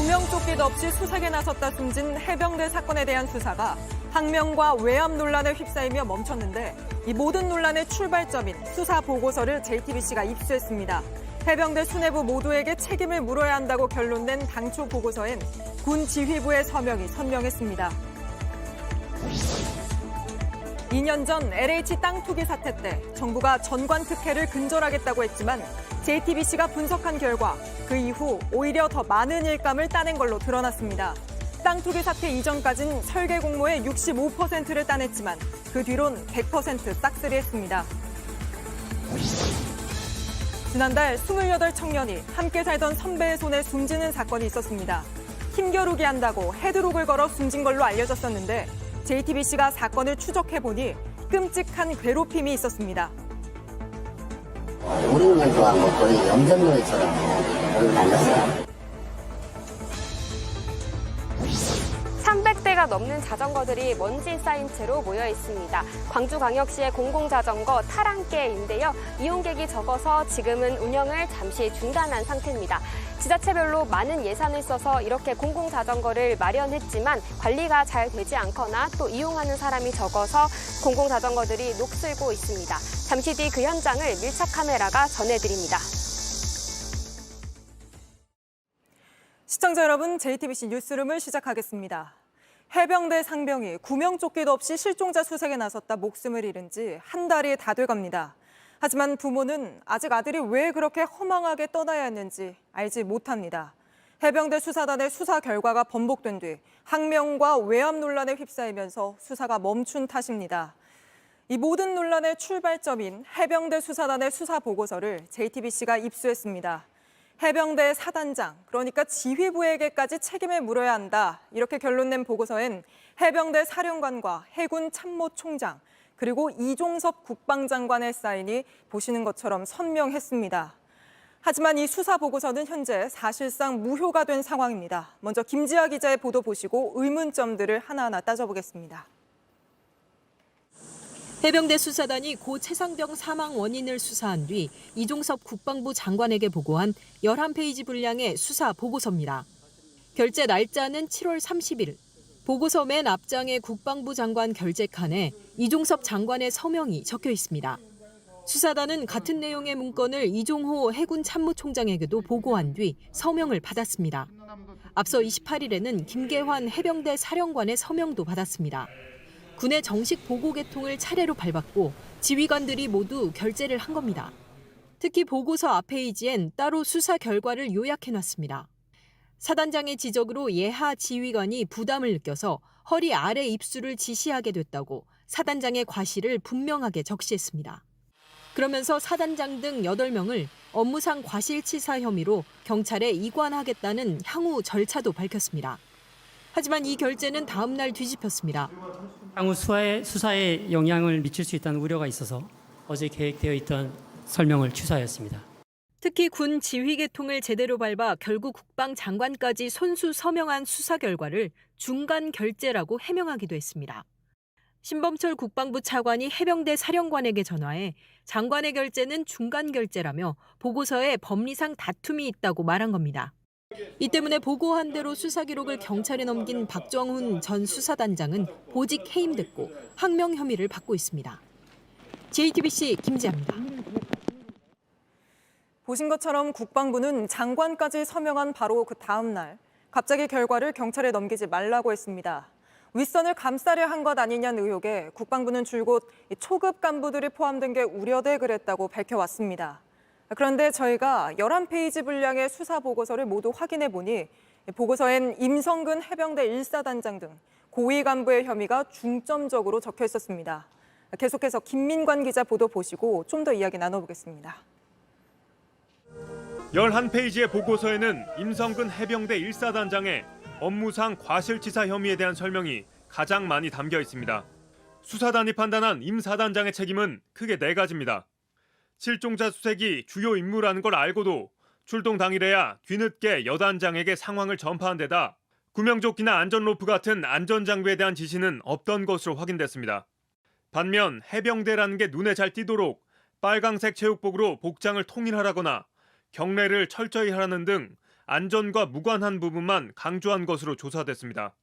구명조끼도 없이 수색에 나섰다 숨진 해병대 사건에 대한 수사가 항명과 외압 논란에 휩싸이며 멈췄는데 이 모든 논란의 출발점인 수사 보고서를 JTBC가 입수했습니다. 해병대 수뇌부 모두에게 책임을 물어야 한다고 결론낸 당초 보고서엔 군 지휘부의 서명이 선명했습니다. 2년 전 LH 땅 투기 사태 때 정부가 전관 특혜를 근절하겠다고 했지만 JTBC가 분석한 결과 그 이후 오히려 더 많은 일감을 따낸 걸로 드러났습니다. 땅 투기 사태 이전까진 설계 공모의 65%를 따냈지만 그 뒤론 100% 싹쓸이했습니다. 지난달 28 청년이 함께 살던 선배의 손에 숨지는 사건이 있었습니다. 힘겨루기 한다고 헤드록을 걸어 숨진 걸로 알려졌었는데 JTBC가 사건을 추적해보니 끔찍한 괴롭힘이 있었습니다. 5, 6년 동안 거의 염전놀이처럼 놀고 다녔어요. 300대가 넘는 자전거들이 먼지 쌓인 채로 모여 있습니다. 광주광역시의 공공자전거 타랑깨인데요. 이용객이 적어서 지금은 운영을 잠시 중단한 상태입니다. 지자체별로 많은 예산을 써서 이렇게 공공자전거를 마련했지만 관리가 잘 되지 않거나 또 이용하는 사람이 적어서 공공자전거들이 녹슬고 있습니다. 잠시 뒤 그 현장을 밀착 카메라가 전해드립니다. 시청자 여러분, JTBC 뉴스룸을 시작하겠습니다. 해병대 상병이 구명조끼도 없이 실종자 수색에 나섰다 목숨을 잃은 지 한 달이 다 돼갑니다. 하지만 부모는 아직 아들이 왜 그렇게 허망하게 떠나야 했는지 알지 못합니다. 해병대 수사단의 수사 결과가 번복된 뒤 항명과 외압 논란에 휩싸이면서 수사가 멈춘 탓입니다. 이 모든 논란의 출발점인 해병대 수사단의 수사 보고서를 JTBC가 입수했습니다. 해병대 사단장, 그러니까 지휘부에게까지 책임을 물어야 한다. 이렇게 결론낸 보고서엔 해병대 사령관과 해군 참모총장, 그리고 이종섭 국방장관의 사인이 보시는 것처럼 선명했습니다. 하지만 이 수사 보고서는 현재 사실상 무효가 된 상황입니다. 먼저 김지아 기자의 보도 보시고 의문점들을 하나하나 따져보겠습니다. 해병대 수사단이 고 최상병 사망 원인을 수사한 뒤 이종섭 국방부 장관에게 보고한 11페이지 분량의 수사 보고서입니다. 결재 날짜는 7월 30일. 보고서 맨 앞장에 국방부 장관 결재칸에 이종섭 장관의 서명이 적혀 있습니다. 수사단은 같은 내용의 문건을 이종호 해군 참모총장에게도 보고한 뒤 서명을 받았습니다. 앞서 28일에는 김계환 해병대 사령관의 서명도 받았습니다. 군의 정식 보고 계통을 차례로 밟았고 지휘관들이 모두 결재를 한 겁니다. 특히 보고서 앞 페이지엔 따로 수사 결과를 요약해놨습니다. 사단장의 지적으로 예하 지휘관이 부담을 느껴서 허리 아래 입수를 지시하게 됐다고 사단장의 과실을 분명하게 적시했습니다. 그러면서 사단장 등 8명을 업무상 과실치사 혐의로 경찰에 이관하겠다는 향후 절차도 밝혔습니다. 하지만 이 결재는 다음 날 뒤집혔습니다. 향후 수사에 영향을 미칠 수 있다는 우려가 있어서 어제 계획되어 있던 설명을 취소하였습니다. 특히 군 지휘 계통을 제대로 밟아 결국 국방장관까지 손수 서명한 수사 결과를 중간 결재라고 해명하기도 했습니다. 신범철 국방부 차관이 해병대 사령관에게 전화해 장관의 결재는 중간 결재라며 보고서에 법리상 다툼이 있다고 말한 겁니다. 이 때문에 보고한 대로 수사 기록을 경찰에 넘긴 박정훈 전 수사단장은 보직 해임됐고 항명 혐의를 받고 있습니다. JTBC 김지아입니다. 보신 것처럼 국방부는 장관까지 서명한 바로 그 다음 날 갑자기 결과를 경찰에 넘기지 말라고 했습니다. 윗선을 감싸려 한 것 아니냐는 의혹에 국방부는 줄곧 초급 간부들이 포함된 게 우려돼 그랬다고 밝혀왔습니다. 그런데 저희가 11페이지 분량의 수사 보고서를 모두 확인해 보니 보고서엔 임성근 해병대 1사단장 등 고위 간부의 혐의가 중점적으로 적혀 있었습니다. 계속해서 김민관 기자 보도 보시고 좀 더 이야기 나눠보겠습니다. 11페이지의 보고서에는 임성근 해병대 1사단장의 업무상 과실치사 혐의에 대한 설명이 가장 많이 담겨 있습니다. 수사단이 판단한 임 사단장의 책임은 크게 4가지입니다. 실종자 수색이 주요 임무라는 걸 알고도 출동 당일에야 뒤늦게 여단장에게 상황을 전파한 데다 구명조끼나 안전로프 같은 안전장비에 대한 지시는 없던 것으로 확인됐습니다. 반면 해병대라는 게 눈에 잘 띄도록 빨강색 체육복으로 복장을 통일하라거나 경례를 철저히 하라는 등 안전과 무관한 부분만 강조한 것으로 조사됐습니다.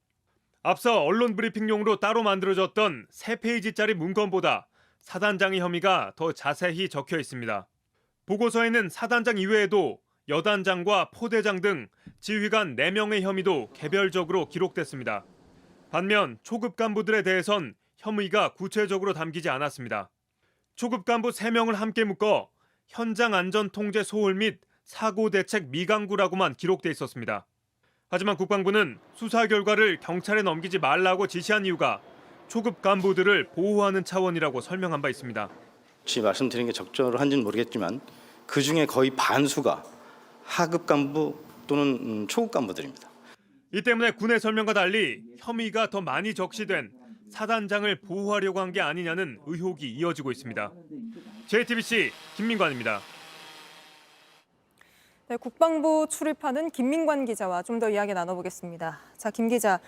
앞서 언론 브리핑용으로 따로 만들어졌던 3페이지짜리 문건보다 사단장의 혐의가 더 자세히 적혀 있습니다. 보고서에는 사단장 이외에도 여단장과 포대장 등 지휘관 4명의 혐의도 개별적으로 기록됐습니다. 반면 초급 간부들에 대해선 혐의가 구체적으로 담기지 않았습니다. 초급 간부 3명을 함께 묶어 현장 안전 통제 소홀 및 사고 대책 미강구라고만 기록돼 있었습니다. 하지만 국방부는 수사 결과를 경찰에 넘기지 말라고 지시한 이유가 초급 간부들을 보호하는 차원이라고 설명한 바 있습니다. 혹시 말씀드린 게 적절한지는 모르겠지만 그중에 거의 반수가 하급 간부 또는 초급 간부들입니다. 이 때문에 군의 설명과 달리 혐의가 더 많이 적시된 사단장을 보호하려고 한 게 아니냐는 의혹이 이어지고 있습니다. JTBC 김민관입니다. 네, 국방부 출입하는 김민관 기자와 좀 더 이야기 나눠보겠습니다. 자, 김 기자,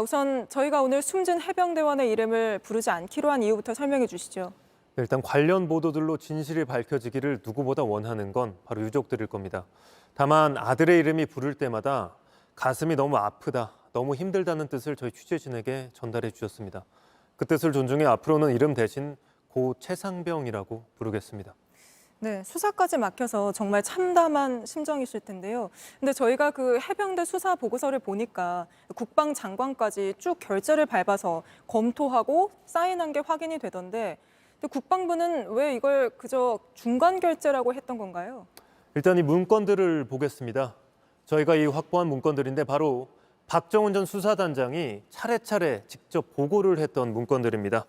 우선 저희가 오늘 숨진 해병대원의 이름을 부르지 않기로 한 이유부터 설명해 주시죠. 일단 관련 보도들로 진실이 밝혀지기를 누구보다 원하는 건 바로 유족들일 겁니다. 다만 아들의 이름이 부를 때마다 가슴이 너무 아프다, 너무 힘들다는 뜻을 저희 취재진에게 전달해 주셨습니다. 그 뜻을 존중해 앞으로는 이름 대신 고 최상병이라고 부르겠습니다. 네, 수사까지 막혀서 정말 참담한 심정이실 텐데요. 근데 저희가 그 해병대 수사 보고서를 보니까 국방장관까지 쭉 결재를 밟아서 검토하고 사인한 게 확인이 되던데 근데 국방부는 왜 이걸 그저 중간 결재라고 했던 건가요? 일단 이 문건들을 보겠습니다. 저희가 이 확보한 문건들인데 바로 박정훈 전 수사단장이 차례차례 직접 보고를 했던 문건들입니다.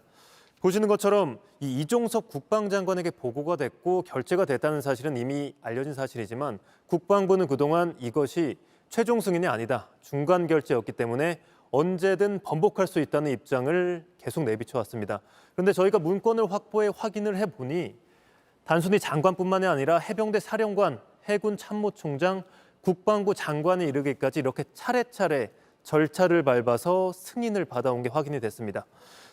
보시는 것처럼 이 이종섭 국방장관에게 보고가 됐고 결재가 됐다는 사실은 이미 알려진 사실이지만 국방부는 그동안 이것이 최종 승인이 아니다, 중간 결재였기 때문에 언제든 번복할 수 있다는 입장을 계속 내비쳐왔습니다. 그런데 저희가 문건을 확보해 확인을 해보니 단순히 장관뿐만이 아니라 해병대 사령관, 해군 참모총장, 국방부 장관에 이르기까지 이렇게 차례차례 절차를 밟아서 승인을 받아온 게 확인이 됐습니다.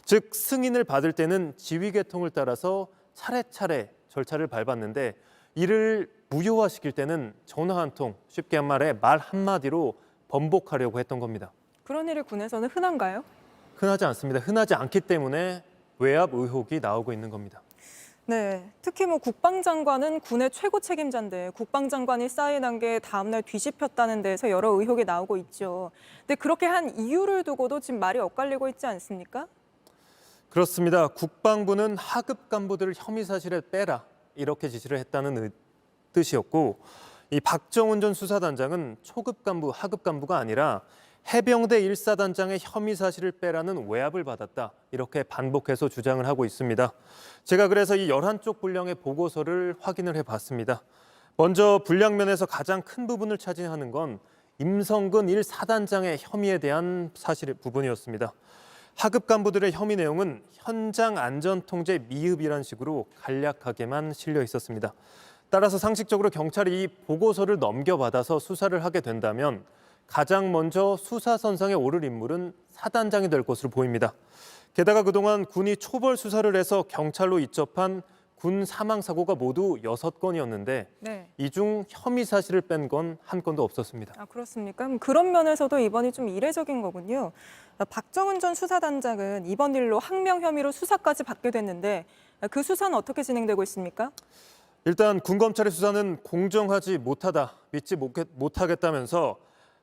즉 승인을 받을 때는 지휘 계통을 따라서 차례차례 절차를 밟았는데 이를 무효화시킬 때는 전화 한 통, 쉽게 한 말에 말 한마디로 번복하려고 했던 겁니다. 그런 일이 군에서는 흔한가요? 흔하지 않습니다. 흔하지 않기 때문에 외압 의혹이 나오고 있는 겁니다. 네, 특히 국방장관은 군의 최고 책임자인데 국방장관이 사인한 게 다음날 뒤집혔다는 데에서 여러 의혹이 나오고 있죠. 근데 그렇게 한 이유를 두고도 지금 말이 엇갈리고 있지 않습니까? 그렇습니다. 국방부는 하급 간부들을 혐의 사실에 빼라 이렇게 지시를 했다는 뜻이었고 이 박정훈 전 수사단장은 초급 간부, 하급 간부가 아니라 해병대 1사단장의 혐의 사실을 빼라는 외압을 받았다. 이렇게 반복해서 주장을 하고 있습니다. 제가 그래서 이 11쪽 분량의 보고서를 확인을 해봤습니다. 먼저 분량면에서 가장 큰 부분을 차지하는 건 임성근 1사단장의 혐의에 대한 사실 부분이었습니다. 하급 간부들의 혐의 내용은 현장 안전통제 미흡이란 식으로 간략하게만 실려 있었습니다. 따라서 상식적으로 경찰이 이 보고서를 넘겨받아서 수사를 하게 된다면 가장 먼저 수사선상에 오를 인물은 사단장이 될 것으로 보입니다. 게다가 그동안 군이 초벌 수사를 해서 경찰로 이첩한 군 사망 사고가 모두 6건이었는데 네. 이 중 혐의 사실을 뺀 건 한 건도 없었습니다. 아, 그렇습니까? 그런 면에서도 이번이 좀 이례적인 거군요. 박정훈 전 수사단장은 이번 일로 항명 혐의로 수사까지 받게 됐는데 그 수사는 어떻게 진행되고 있습니까? 일단 군 검찰의 수사는 공정하지 못하다, 믿지 못하겠다면서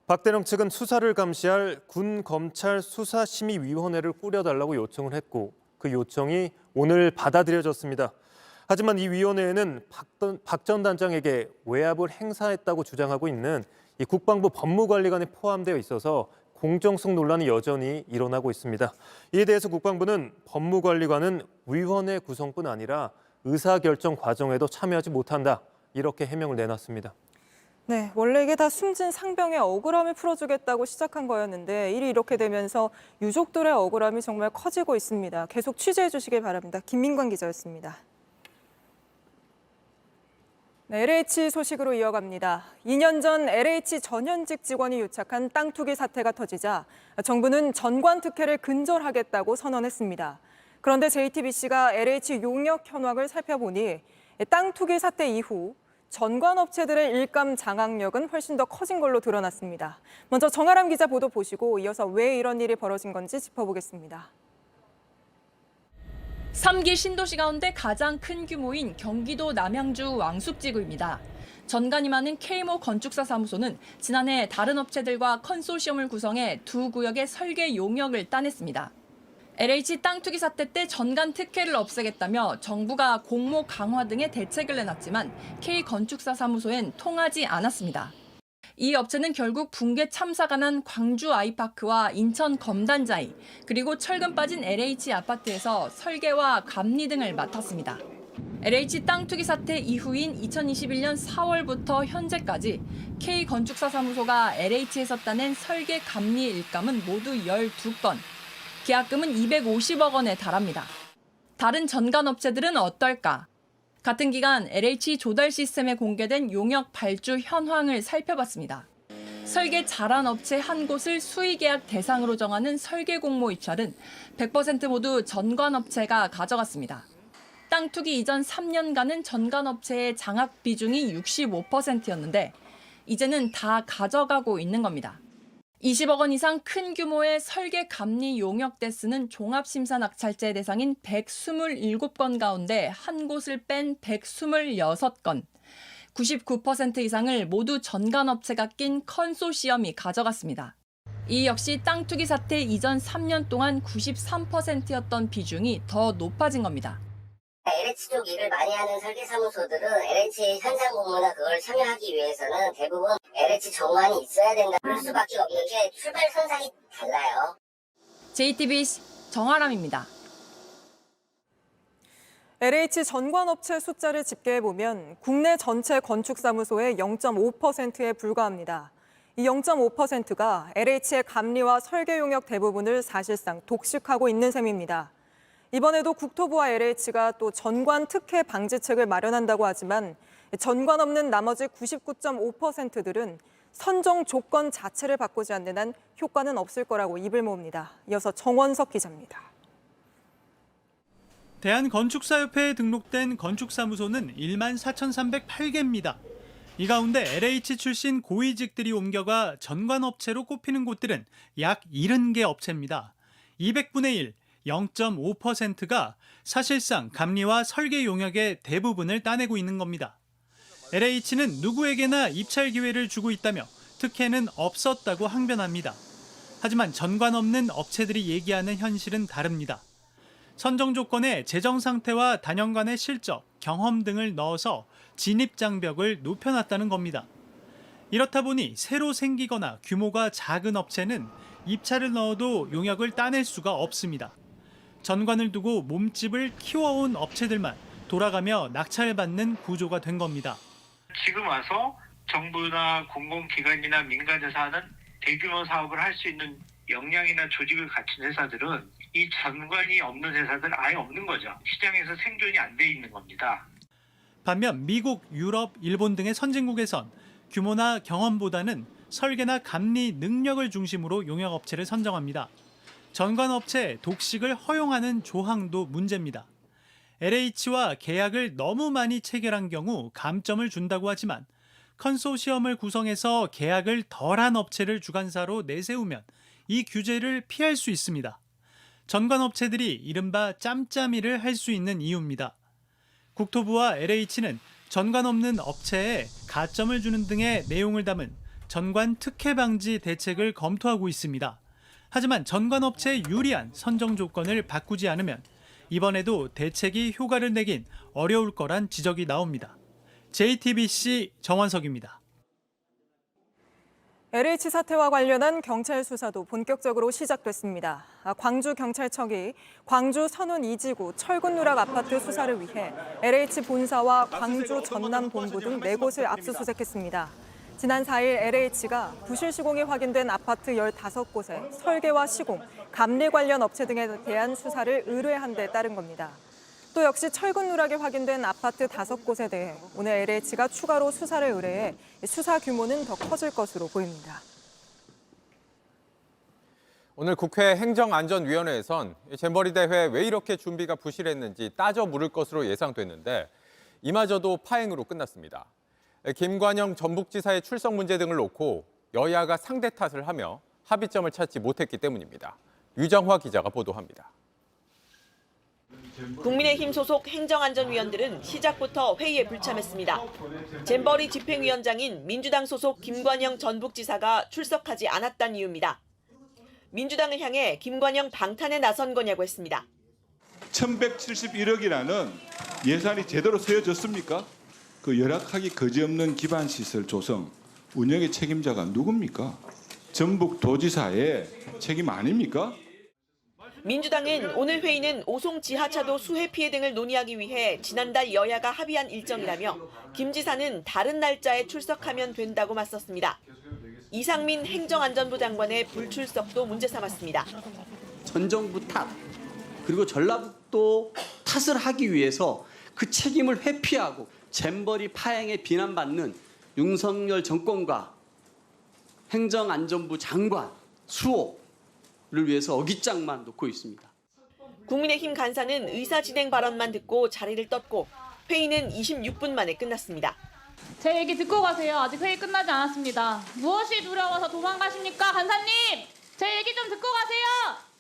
박대령 측은 수사를 감시할 군 검찰 수사심의위원회를 꾸려달라고 요청을 했고 그 요청이 오늘 받아들여졌습니다. 하지만 이 위원회에는 박 전 단장에게 외압을 행사했다고 주장하고 있는 이 국방부 법무관리관이 포함되어 있어서 공정성 논란이 여전히 일어나고 있습니다. 이에 대해서 국방부는 법무관리관은 위원회 구성뿐 아니라 의사결정 과정에도 참여하지 못한다. 이렇게 해명을 내놨습니다. 네, 원래 이게 다 숨진 상병의 억울함을 풀어주겠다고 시작한 거였는데 일이 이렇게 되면서 유족들의 억울함이 정말 커지고 있습니다. 계속 취재해 주시길 바랍니다. 김민관 기자였습니다. 네, LH 소식으로 이어갑니다. 2년 전 LH 전현직 직원이 유착한 땅 투기 사태가 터지자 정부는 전관 특혜를 근절하겠다고 선언했습니다. 그런데 JTBC가 LH 용역 현황을 살펴보니 땅 투기 사태 이후 전관업체들의 일감 장악력은 훨씬 더 커진 걸로 드러났습니다. 먼저 정아람 기자 보도 보시고 이어서 왜 이런 일이 벌어진 건지 짚어보겠습니다. 3기 신도시 가운데 가장 큰 규모인 경기도 남양주 왕숙지구입니다. 전관이 많은 K모 건축사 사무소는 지난해 다른 업체들과 컨소시엄을 구성해 두 구역의 설계 용역을 따냈습니다. LH 땅 투기 사태 때 전관 특혜를 없애겠다며 정부가 공모 강화 등의 대책을 내놨지만 K 건축사 사무소엔 통하지 않았습니다. 이 업체는 결국 붕괴 참사가 난 광주 아이파크와 인천 검단자이, 그리고 철근 빠진 LH 아파트에서 설계와 감리 등을 맡았습니다. LH 땅 투기 사태 이후인 2021년 4월부터 현재까지 K 건축사 사무소가 LH에서 따낸 설계 감리 일감은 모두 12건, 계약금은 250억 원에 달합니다. 다른 전관업체들은 어떨까? 같은 기간 LH 조달 시스템에 공개된 용역 발주 현황을 살펴봤습니다. 설계 잘한 업체 한 곳을 수의계약 대상으로 정하는 설계 공모 입찰은 100% 모두 전관업체가 가져갔습니다. 땅 투기 이전 3년간은 전관업체의 장악 비중이 65%였는데 이제는 다 가져가고 있는 겁니다. 20억 원 이상 큰 규모의 설계 감리 용역 대스는 종합심사 낙찰제 대상인 127건 가운데 한 곳을 뺀 126건, 99% 이상을 모두 전관업체가 낀 컨소시엄이 가져갔습니다. 이 역시 땅 투기 사태 이전 3년 동안 93%였던 비중이 더 높아진 겁니다. LH 쪽 일을 많이 하는 설계사무소들은 LH 현장 공모나 그걸 참여하기 위해서는 대부분 LH 정관이 있어야 된다. 그럴 수밖에 없는 게 출발선상이 달라요. JTBC 정아람입니다. LH 전관업체 숫자를 집계해보면 국내 전체 건축사무소의 0.5%에 불과합니다. 이 0.5%가 LH의 감리와 설계 용역 대부분을 사실상 독식하고 있는 셈입니다. 이번에도 국토부와 LH가 또 전관 특혜 방지책을 마련한다고 하지만 전관 없는 나머지 99.5%들은 선정 조건 자체를 바꾸지 않는 한 효과는 없을 거라고 입을 모읍니다. 이어서 정원석 기자입니다. 대한건축사협회에 등록된 건축사무소는 1만 4,308개입니다. 이 가운데 LH 출신 고위직들이 옮겨가 전관업체로 꼽히는 곳들은 약 70개 업체입니다. 200분의 1, 0.5%가 사실상 감리와 설계 용역의 대부분을 따내고 있는 겁니다. LH는 누구에게나 입찰 기회를 주고 있다며 특혜는 없었다고 항변합니다. 하지만 전관 없는 업체들이 얘기하는 현실은 다릅니다. 선정 조건에 재정 상태와 단연간의 실적, 경험 등을 넣어서 진입 장벽을 높여놨다는 겁니다. 이렇다 보니 새로 생기거나 규모가 작은 업체는 입찰을 넣어도 용역을 따낼 수가 없습니다. 전관을 두고 몸집을 키워온 업체들만 돌아가며 낙찰받는 구조가 된 겁니다. 지금 와서 정부나 공공기관이나 민간에서 하는 대규모 사업을 할 수 있는 역량이나 조직을 갖춘 회사들은 이 전관이 없는 회사들 아예 없는 거죠. 시장에서 생존이 안 돼 있는 겁니다. 반면 미국, 유럽, 일본 등의 선진국에선 규모나 경험보다는 설계나 감리 능력을 중심으로 용역업체를 선정합니다. 전관업체 독식을 허용하는 조항도 문제입니다. LH와 계약을 너무 많이 체결한 경우 감점을 준다고 하지만 컨소시엄을 구성해서 계약을 덜한 업체를 주관사로 내세우면 이 규제를 피할 수 있습니다. 전관업체들이 이른바 짬짬이를 할 수 있는 이유입니다. 국토부와 LH는 전관 없는 업체에 가점을 주는 등의 내용을 담은 전관 특혜 방지 대책을 검토하고 있습니다. 하지만 전관업체에 유리한 선정 조건을 바꾸지 않으면 이번에도 대책이 효과를 내긴 어려울 거란 지적이 나옵니다. JTBC 정원석입니다. LH 사태와 관련한 경찰 수사도 본격적으로 시작됐습니다. 광주경찰청이 광주 선운 2지구 철근 누락 아파트 수사를 위해 LH 본사와 광주 전남 본부 등 4곳을 압수수색했습니다. 지난 4일 LH가 부실 시공이 확인된 아파트 15곳에 설계와 시공, 감리 관련 업체 등에 대한 수사를 의뢰한 데 따른 겁니다. 또 역시 철근 누락이 확인된 아파트 5곳에 대해 오늘 LH가 추가로 수사를 의뢰해 수사 규모는 더 커질 것으로 보입니다. 오늘 국회 행정안전위원회에선 잼버리 대회 왜 이렇게 준비가 부실했는지 따져 물을 것으로 예상됐는데 이마저도 파행으로 끝났습니다. 김관영 전북지사의 출석 문제 등을 놓고 여야가 상대 탓을 하며 합의점을 찾지 못했기 때문입니다. 유정화 기자가 보도합니다. 국민의힘 소속 행정안전위원들은 시작부터 회의에 불참했습니다. 잼버리 집행위원장인 민주당 소속 김관영 전북지사가 출석하지 않았다는 이유입니다. 민주당을 향해 김관영 방탄에 나선 거냐고 했습니다. 1171억이라는 예산이 제대로 쓰여졌습니까? 그 열악하기 거지없는 기반시설 조성, 운영의 책임자가 누굽니까? 전북도지사의 책임 아닙니까? 민주당은 오늘 회의는 오송 지하차도 수해 피해 등을 논의하기 위해 지난달 여야가 합의한 일정이라며 김 지사는 다른 날짜에 출석하면 된다고 맞섰습니다. 이상민 행정안전부 장관의 불출석도 문제 삼았습니다. 전 정부 탓, 그리고 전라북도 탓을 하기 위해서 그 책임을 회피하고 잼버리 파행에 비난받는 윤석열 정권과 행정안전부 장관 수호를 위해서 어깃장만 놓고 있습니다. 국민의힘 간사는 의사 진행 발언만 듣고 자리를 떴고 회의는 26분 만에 끝났습니다. 제 얘기 듣고 가세요. 아직 회의 끝나지 않았습니다. 무엇이 두려워서 도망가십니까? 간사님! 제 얘기 좀 듣고 가세요!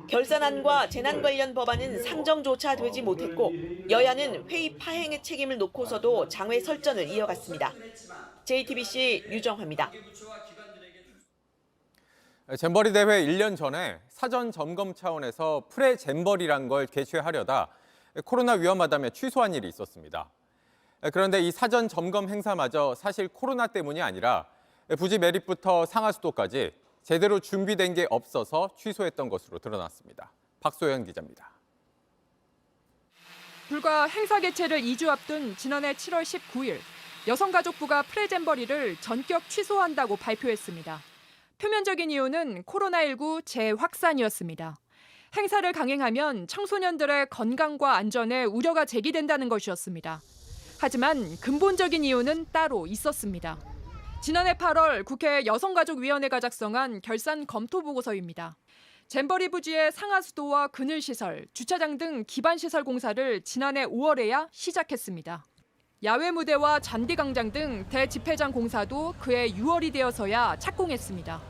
결산안과 재난 관련 법안은 상정조차 되지 못했고 여야는 회의 파행의 책임을 놓고서도 장외 설전을 이어갔습니다. JTBC 유정화입니다. 잼버리 대회 1년 전에 사전 점검 차원에서 프레잼버리란 걸 개최하려다 코로나 위험하다며 취소한 일이 있었습니다. 그런데 이 사전 점검 행사마저 사실 코로나 때문이 아니라 부지 매립부터 상하수도까지 제대로 준비된 게 없어서 취소했던 것으로 드러났습니다. 박소연 기자입니다. 불과 행사 개최를 2주 앞둔 지난해 7월 19일 여성가족부가 프레잼버리를 전격 취소한다고 발표했습니다. 표면적인 이유는 코로나19 재확산이었습니다. 행사를 강행하면 청소년들의 건강과 안전에 우려가 제기된다는 것이었습니다. 하지만 근본적인 이유는 따로 있었습니다. 지난해 8월 국회 여성가족위원회가 작성한 결산 검토 보고서입니다. 잼버리 부지의 상하수도와 그늘시설, 주차장 등 기반시설 공사를 지난해 5월에야 시작했습니다. 야외 무대와 잔디광장 등 대집회장 공사도 그해 6월이 되어서야 착공했습니다.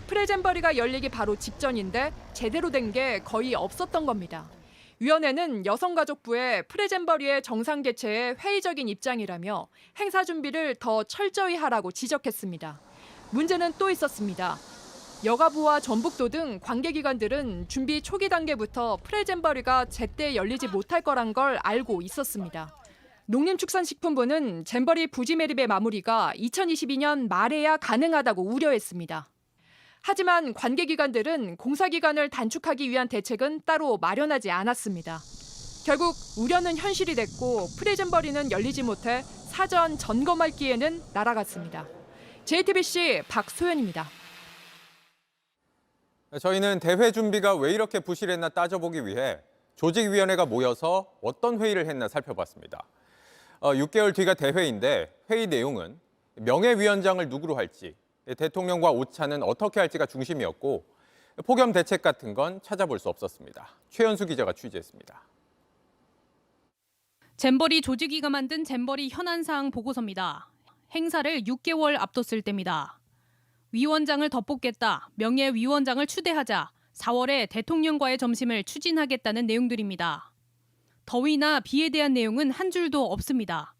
프레잼버리가 열리기 바로 직전인데 제대로 된 게 거의 없었던 겁니다. 위원회는 여성가족부의 프레잼버리의 정상 개최에 회의적인 입장이라며 행사 준비를 더 철저히 하라고 지적했습니다. 문제는 또 있었습니다. 여가부와 전북도 등 관계기관들은 준비 초기 단계부터 프레잼버리가 제때 열리지 못할 거란 걸 알고 있었습니다. 농림축산식품부는 잼버리 부지 매립의 마무리가 2022년 말에야 가능하다고 우려했습니다. 하지만 관계기관들은 공사기간을 단축하기 위한 대책은 따로 마련하지 않았습니다. 결국 우려는 현실이 됐고 프레잼버리는 열리지 못해 사전 점검할 기회는 날아갔습니다. JTBC 박소연입니다. 저희는 대회 준비가 왜 이렇게 부실했나 따져보기 위해 조직위원회가 모여서 어떤 회의를 했나 살펴봤습니다. 6개월 뒤가 대회인데 회의 내용은 명예위원장을 누구로 할지, 대통령과 오차는 어떻게 할지가 중심이었고 폭염 대책 같은 건 찾아볼 수 없었습니다. 최연수 기자가 취재했습니다. 잼버리 조직위가 만든 잼버리 현안사항 보고서입니다. 행사를 6개월 앞뒀을 때입니다. 위원장을 더 뽑겠다, 명예위원장을 추대하자, 4월에 대통령과의 점심을 추진하겠다는 내용들입니다. 더위나 비에 대한 내용은 한 줄도 없습니다.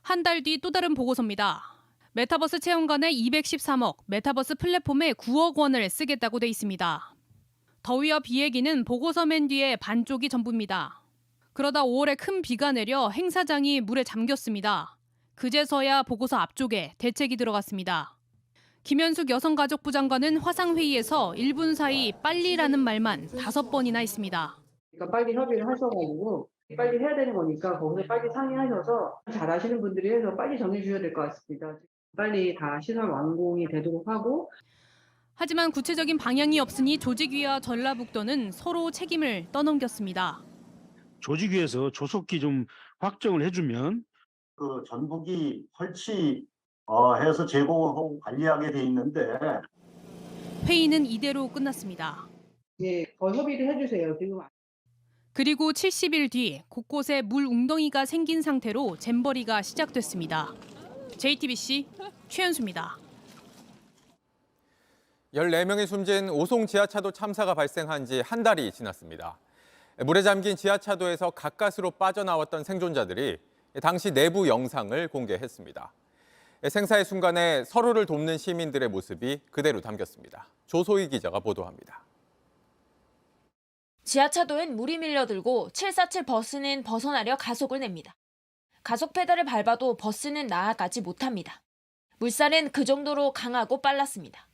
한 달 뒤 또 다른 보고서입니다. 메타버스 체험관에 213억, 메타버스 플랫폼에 9억 원을 쓰겠다고 돼 있습니다. 더위와 비 얘기는 보고서 맨 뒤에 반쪽이 전부입니다. 그러다 5월에 큰 비가 내려 행사장이 물에 잠겼습니다. 그제서야 보고서 앞쪽에 대책이 들어갔습니다. 김현숙 여성가족부 장관은 화상회의에서 1분 사이 빨리라는 말만 5번이나 했습니다. 그러니까 빨리 협의를 하셔가지고 빨리 해야 되는 거니까 거기서 빨리 상의하셔서 잘하시는 분들이 해서 빨리 정해주셔야 될 것 같습니다. 빨리 다 시설 완공이 되도록 하고. 하지만 구체적인 방향이 없으니 조직위와 전라북도는 서로 책임을 떠넘겼습니다. 조직위에서 조속히 좀 확정을 해주면 그 전북이 설치해서 제공하고 관리하게 돼 있는데 회의는 이대로 끝났습니다. 예, 더 협의를 해주세요. 지금. 그리고 70일 뒤 곳곳에 물 웅덩이가 생긴 상태로 잼버리가 시작됐습니다. JTBC 최연수입니다. 14명이 숨진 오송 지하차도 참사가 발생한 지 한 달이 지났습니다. 물에 잠긴 지하차도에서 가까스로 빠져나왔던 생존자들이 당시 내부 영상을 공개했습니다. 생사의 순간에 서로를 돕는 시민들의 모습이 그대로 담겼습니다. 조소희 기자가 보도합니다. 지하차도엔 물이 밀려들고 747 버스는 벗어나려 가속을 냅니다. 가속 페달을 밟아도 버스는 나아가지 못합니다. 물살은 그 정도로 강하고 빨랐습니다.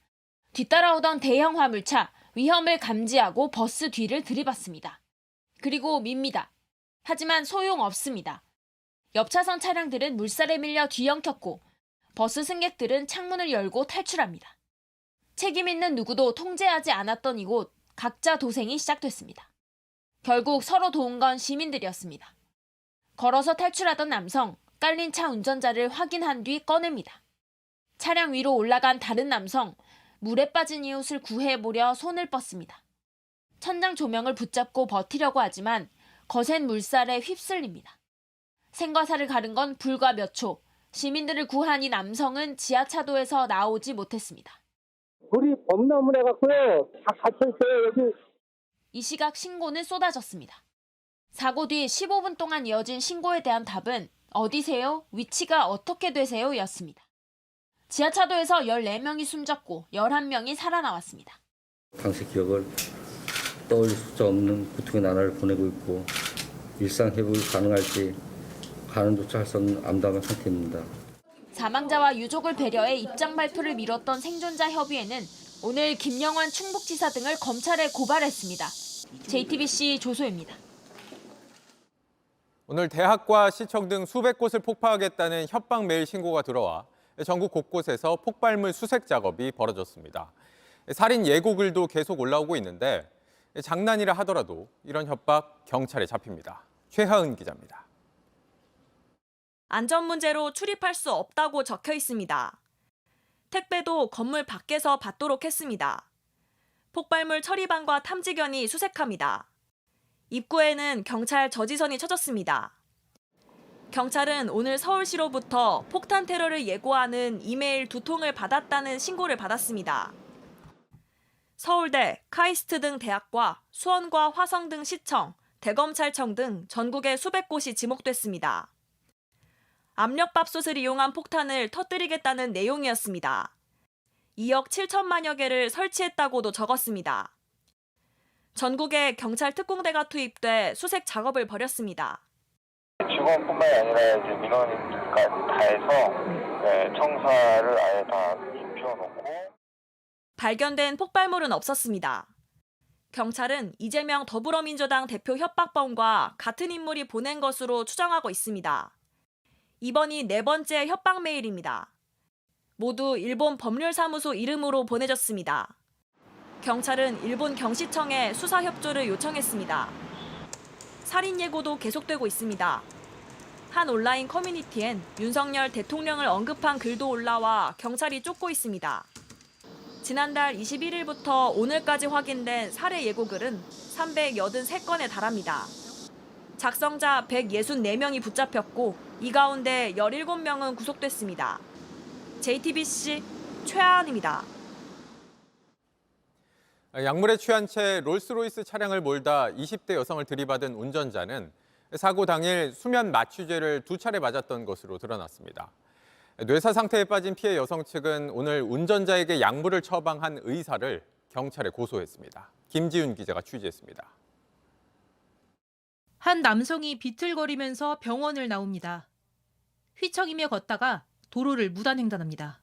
뒤따라오던 대형 화물차, 위험을 감지하고 버스 뒤를 들이받습니다. 그리고 밉니다. 하지만 소용없습니다. 옆 차선 차량들은 물살에 밀려 뒤엉켰고 버스 승객들은 창문을 열고 탈출합니다. 책임 있는 누구도 통제하지 않았던 이곳, 각자 도생이 시작됐습니다. 결국 서로 도운 건 시민들이었습니다. 걸어서 탈출하던 남성, 깔린 차 운전자를 확인한 뒤 꺼냅니다. 차량 위로 올라간 다른 남성, 물에 빠진 이웃을 구해보려 손을 뻗습니다. 천장 조명을 붙잡고 버티려고 하지만 거센 물살에 휩쓸립니다. 생과 사를 가른 건 불과 몇 초. 시민들을 구한 이 남성은 지하차도에서 나오지 못했습니다. 불이 범람해갖고요. 다 갇혀있어요, 여기. 이 시각 신고는 쏟아졌습니다. 사고 뒤 15분 동안 이어진 신고에 대한 답은 어디세요? 위치가 어떻게 되세요? 였습니다. 지하차도에서 14명이 숨졌고 11명이 살아나왔습니다. 당시 기억을 떠올릴 수 없는 고통의 나날을 보내고 있고 일상 회복이 가능할지 가능조차 할 수 없는 암담한 상태입니다. 사망자와 유족을 배려해 입장 발표를 미뤘던 생존자 협의회는 오늘 김영환 충북지사 등을 검찰에 고발했습니다. JTBC 조소입니다. 오늘 대학과 시청 등 수백 곳을 폭파하겠다는 협박 메일 신고가 들어와 전국 곳곳에서 폭발물 수색 작업이 벌어졌습니다. 살인 예고글도 계속 올라오고 있는데 장난이라 하더라도 이런 협박 경찰에 잡힙니다. 최하은 기자입니다. 안전 문제로 출입할 수 없다고 적혀 있습니다. 택배도 건물 밖에서 받도록 했습니다. 폭발물 처리반과 탐지견이 수색합니다. 입구에는 경찰 저지선이 쳐졌습니다. 경찰은 오늘 서울시로부터 폭탄 테러를 예고하는 이메일 2통을 받았다는 신고를 받았습니다. 서울대, 카이스트 등 대학과 수원과 화성 등 시청, 대검찰청 등 전국의 수백 곳이 지목됐습니다. 압력밥솥을 이용한 폭탄을 터뜨리겠다는 내용이었습니다. 2억 7천만여 개를 설치했다고도 적었습니다. 전국에 경찰 특공대가 투입돼 수색 작업을 벌였습니다. 직원뿐만이 아니라 이제 민원인들까지 다 해서 청사를 아예 다 입혀놓고 발견된 폭발물은 없었습니다. 경찰은 이재명 더불어민주당 대표 협박범과 같은 인물이 보낸 것으로 추정하고 있습니다. 이번이 4번째 협박 메일입니다. 모두 일본 법률사무소 이름으로 보내졌습니다. 경찰은 일본 경시청에 수사 협조를 요청했습니다. 살인 예고도 계속되고 있습니다. 한 온라인 커뮤니티엔 윤석열 대통령을 언급한 글도 올라와 경찰이 쫓고 있습니다. 지난달 21일부터 오늘까지 확인된 살해 예고글은 383건에 달합니다. 작성자 164명이 붙잡혔고 이 가운데 17명은 구속됐습니다. JTBC 최하은입니다. 약물에 취한 채 롤스로이스 차량을 몰다 20대 여성을 들이받은 운전자는 사고 당일 수면 마취제를 2차례 맞았던 것으로 드러났습니다. 뇌사 상태에 빠진 피해 여성 측은 오늘 운전자에게 약물을 처방한 의사를 경찰에 고소했습니다. 김지윤 기자가 취재했습니다. 한 남성이 비틀거리면서 병원을 나옵니다. 휘청이며 걷다가 도로를 무단횡단합니다.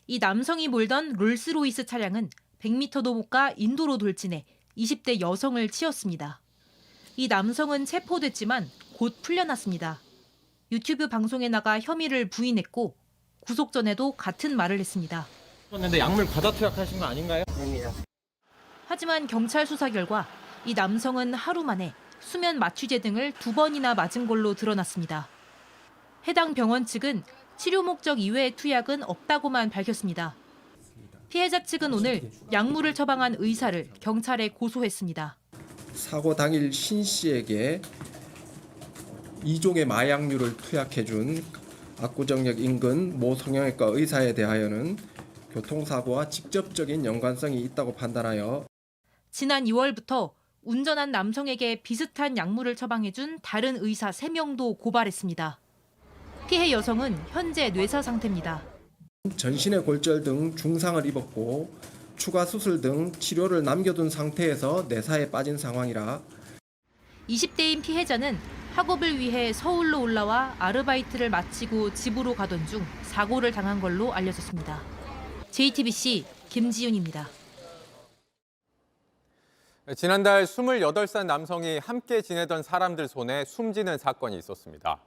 이 남성이 몰던 롤스로이스 차량은 100m도 못 가 인도로 돌진해 20대 여성을 치었습니다. 이 남성은 체포됐지만 곧 풀려났습니다. 유튜브 방송에 나가 혐의를 부인했고 구속 전에도 같은 말을 했습니다. 그런데 약물 과다 투약하신 거 아닌가요? 아닙니다. 하지만 경찰 수사 결과 이 남성은 하루 만에 수면 마취제 등을 2번이나 맞은 걸로 드러났습니다. 해당 병원 측은 치료 목적 이외의 투약은 없다고만 밝혔습니다. 피해자 측은 오늘 약물을 처방한 의사를 경찰에 고소했습니다. 사고 당일 신 씨에게 2종의 마약류를 투약해준 압구정역 인근 모 성형외과 의사에 대하여는 교통사고와 직접적인 연관성이 있다고 판단하여 지난 2월부터 운전한 남성에게 비슷한 약물을 처방해준 다른 의사 3명도 고발했습니다. 피해 여성은 현재 뇌사 상태입니다. 전신의 골절 등 중상을 입었고 추가 수술 등 치료를 남겨둔 상태에서 내사에 빠진 상황이라 20대인 피해자는 학업을 위해 서울로 올라와 아르바이트를 마치고 집으로 가던 중 사고를 당한 걸로 알려졌습니다. JTBC 김지윤입니다. 지난달 28살 남성이 함께 지내던 사람들 손에 숨지는 사건이 있었습니다.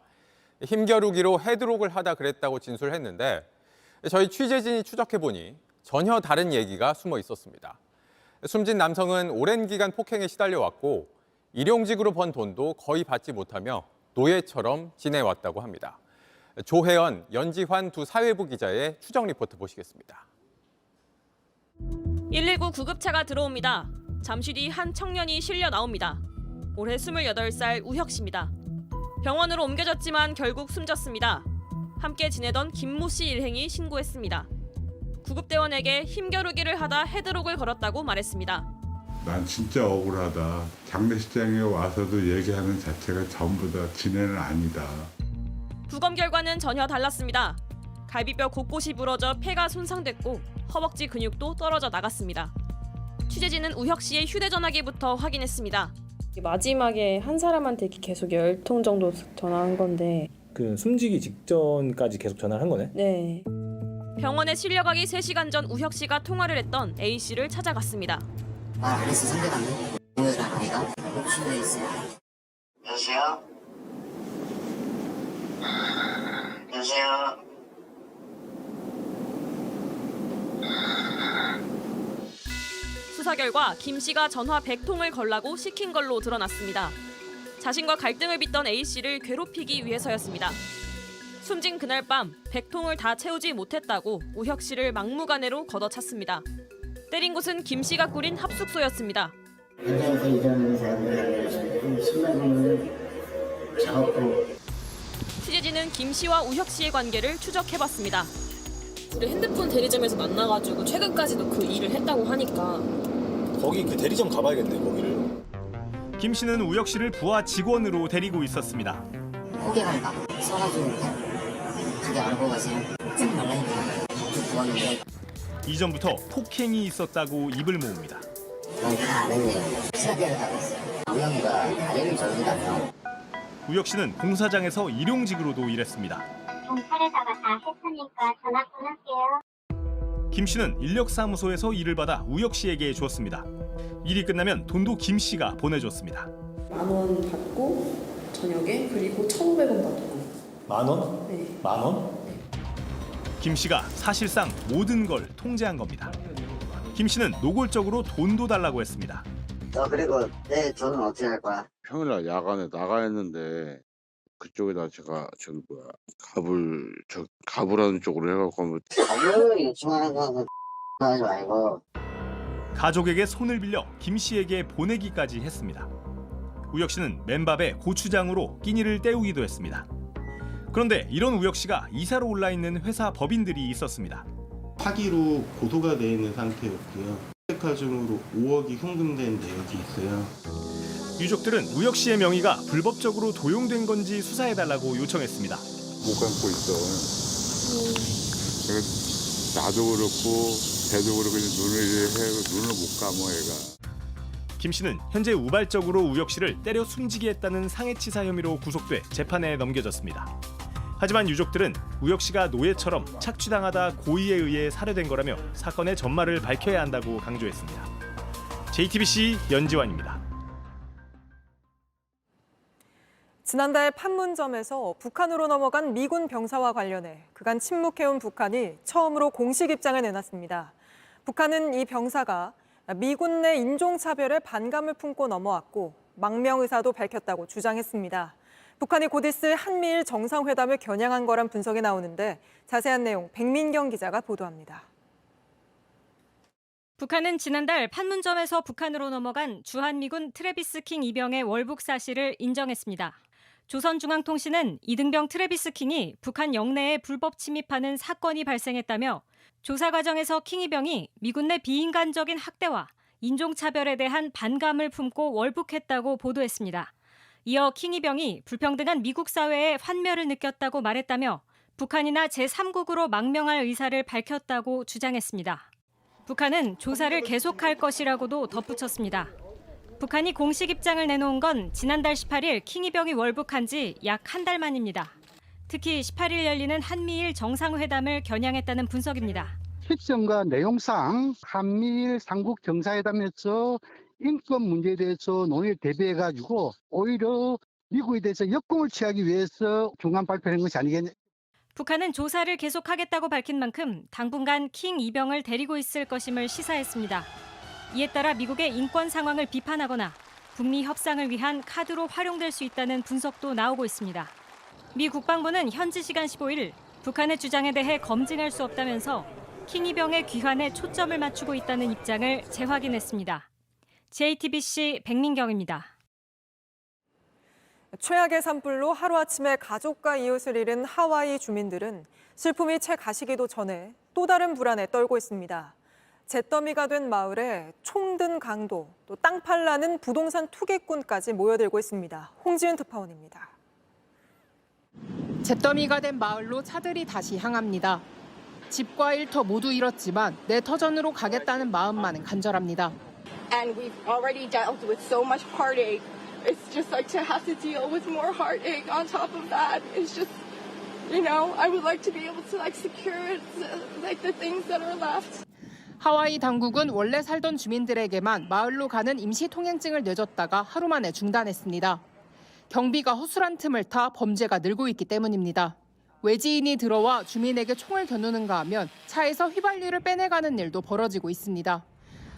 힘겨루기로 헤드록을 하다 그랬다고 진술했는데 저희 취재진이 추적해보니 전혀 다른 얘기가 숨어 있었습니다. 숨진 남성은 오랜 기간 폭행에 시달려왔고 일용직으로 번 돈도 거의 받지 못하며 노예처럼 지내왔다고 합니다. 조혜연, 연지환 두 사회부 기자의 추적 리포트 보시겠습니다. 119 구급차가 들어옵니다. 잠시 뒤 한 청년이 실려 나옵니다. 올해 28살 우혁 씨입니다. 병원으로 옮겨졌지만 결국 숨졌습니다. 함께 지내던 김모 씨 일행이 신고했습니다. 구급대원에게 힘겨루기를 하다 헤드록을 걸었다고 말했습니다. 난 진짜 억울하다. 장례식장에 와서도 얘기하는 자체가 전부 다 지네는 아니다. 부검 결과는 전혀 달랐습니다. 갈비뼈 곳곳이 부러져 폐가 손상됐고 허벅지 근육도 떨어져 나갔습니다. 취재진은 우혁 씨의 휴대전화기부터 확인했습니다. 마지막에 한 사람한테 계속 10통 정도 전화한 건데 그 숨지기 직전까지 계속 전화를 한 거네? 네. 병원에 실려가기 3시간 전 우혁 씨가 통화를 했던 A 씨를 찾아갔습니다. 말 안 했어 상대방이? 오늘은 아이가? 혹시나 있어요? 여보세요? 여보세요? 수사 결과 김 씨가 전화 100통을 걸라고 시킨 걸로 드러났습니다. 자신과 갈등을 빚던 A 씨를 괴롭히기 위해서였습니다. 숨진 그날 밤 100통을 다 채우지 못했다고 우혁 씨를 막무가내로 걷어찼습니다. 때린 곳은 김 씨가 꾸린 합숙소였습니다. 현장에서 일하는 사람들 신나는 작업고 취재진은 김 씨와 우혁 씨의 관계를 추적해봤습니다. 우리 핸드폰 대리점에서 만나가지고 최근까지도 그 일을 했다고 하니까 거기 그 대리점 가봐야겠네, 거기를. 김 씨는 우혁 씨를 부하 직원으로 데리고 있었습니다. 호객을 막 써가지고 가게 알고 가세요. 좀 말라니까 구하는데 이전부터 폭행이 있었다고 입을 모읍니다. 난 다 아는데요. 시간대를 가고 있어요. 우영이가 다리를 저른다며. 우혁 씨는 공사장에서 일용직으로도 일했습니다. 경찰에다가 다 했으니까 전화 끊을게요. 김 씨는 인력사무소에서 일을 받아 우혁 씨에게 줬습니다. 일이 끝나면 돈도 김 씨가 보내줬습니다. 10,000원 받고 저녁에 그리고 1,500원 받고. 10,000원? 네. 10,000원? 김 씨가 사실상 모든 걸 통제한 겁니다. 김 씨는 노골적으로 돈도 달라고 했습니다. 너 그리고 내 돈은 어떻게 할 거야? 평일날 야간에 나가 했는데 그쪽에다 제가 가불하는 쪽으로 해갖고 가불 요청하는 거 하지 말고. 가족에게 손을 빌려 김 씨에게 보내기까지 했습니다. 우혁 씨는 맨밥에 고추장으로 끼니를 때우기도 했습니다. 그런데 이런 우혁 씨가 이사로 올라 있는 회사 법인들이 있었습니다. 사기로 고소가 돼 있는 상태였고요. 백화점으로 5억이 송금된 내역이 있어요. 유족들은 우혁 씨의 명의가 불법적으로 도용된 건지 수사해달라고 요청했습니다. 못 감고 있어. 나도 그렇고 걔도 그렇고 눈을 못 감어 애가. 김 씨는 현재 우발적으로 우혁 씨를 때려 숨지게 했다는 상해치사 혐의로 구속돼 재판에 넘겨졌습니다. 하지만 유족들은 우혁 씨가 노예처럼 착취당하다 고의에 의해 살해된 거라며 사건의 전말을 밝혀야 한다고 강조했습니다. JTBC 연지환입니다. 지난달 판문점에서 북한으로 넘어간 미군 병사와 관련해 그간 침묵해온 북한이 처음으로 공식 입장을 내놨습니다. 북한은 이 병사가 미군 내 인종차별에 반감을 품고 넘어왔고 망명 의사도 밝혔다고 주장했습니다. 북한이 곧 있을 한미일 정상회담을 겨냥한 거란 분석이 나오는데 자세한 내용 백민경 기자가 보도합니다. 북한은 지난달 판문점에서 북한으로 넘어간 주한미군 트래비스 킹 이병의 월북 사실을 인정했습니다. 조선중앙통신은 이등병 트래비스 킹이 북한 영내에 불법 침입하는 사건이 발생했다며 조사 과정에서 킹이 병이 미군 내 비인간적인 학대와 인종차별에 대한 반감을 품고 월북했다고 보도했습니다. 이어 킹이 병이 불평등한 미국 사회에 환멸을 느꼈다고 말했다며 북한이나 제3국으로 망명할 의사를 밝혔다고 주장했습니다. 북한은 조사를 계속할 것이라고도 덧붙였습니다. 북한이 공식 입장을 내놓은 건 지난달 18일 킹이 병이 월북한 지 약 한 달 만입니다. 특히 18일 열리는 한미일 정상회담을 겨냥했다는 분석입니다. 특성과 내용상 한미일 삼국 정상회담에서 인권 문제에 대해서 논의를 대비해가지고 오히려 미국에 대해서 역공을 취하기 위해서 중간 발표한 것이 아니겠냐. 북한은 조사를 계속하겠다고 밝힌 만큼 당분간 킹 이병을 데리고 있을 것임을 시사했습니다. 이에 따라 미국의 인권 상황을 비판하거나 북미 협상을 위한 카드로 활용될 수 있다는 분석도 나오고 있습니다. 미 국방부는 현지 시간 15일 북한의 주장에 대해 검증할 수 없다면서 킹 이병의 귀환에 초점을 맞추고 있다는 입장을 재확인했습니다. JTBC 백민경입니다. 최악의 산불로 하루아침에 가족과 이웃을 잃은 하와이 주민들은 슬픔이 채 가시기도 전에 또 다른 불안에 떨고 있습니다. 잿더미가 된 마을에 총 든 강도, 또 땅 팔라는 부동산 투기꾼까지 모여들고 있습니다. 홍지은 특파원입니다. 잿더미가 된 마을로 차들이 다시 향합니다. 집과 일터 모두 잃었지만 내 터전으로 가겠다는 마음만은 간절합니다. And we've already dealt with so much heartache. It's just like to have to deal with more heartache on top of that. It's just, you know, I would like to be able to like secure it, like the things that are left. 하와이 당국은 원래 살던 주민들에게만 마을로 가는 임시 통행증을 내줬다가 하루 만에 중단했습니다. 경비가 허술한 틈을 타 범죄가 늘고 있기 때문입니다. 외지인이 들어와 주민에게 총을 겨누는가 하면 차에서 휘발유를 빼내가는 일도 벌어지고 있습니다.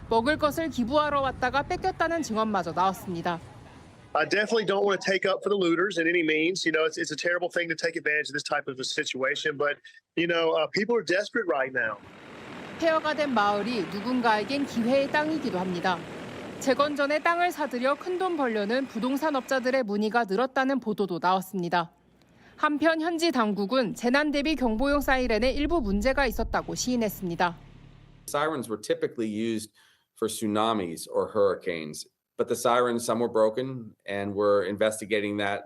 먹을 것을 기부하러 왔다가 뺏겼다는 증언마저 나왔습니다. I definitely don't want to take up for the looters in any means. You know, it's a terrible thing to take advantage of this type of a situation, but you know, people are desperate right now. 폐허가 된 마을이 누군가에겐 기회의 땅이기도 합니다. 재건 전에 땅을 사들여 큰돈 벌려는 부동산 업자들의 문의가 늘었다는 보도도 나왔습니다. 한편 현지 당국은 재난 대비 경보용 사이렌에 일부 문제가 있었다고 시인했습니다. Sirens were typically used for tsunamis or hurricanes, but the sirens some were broken and we're investigating that.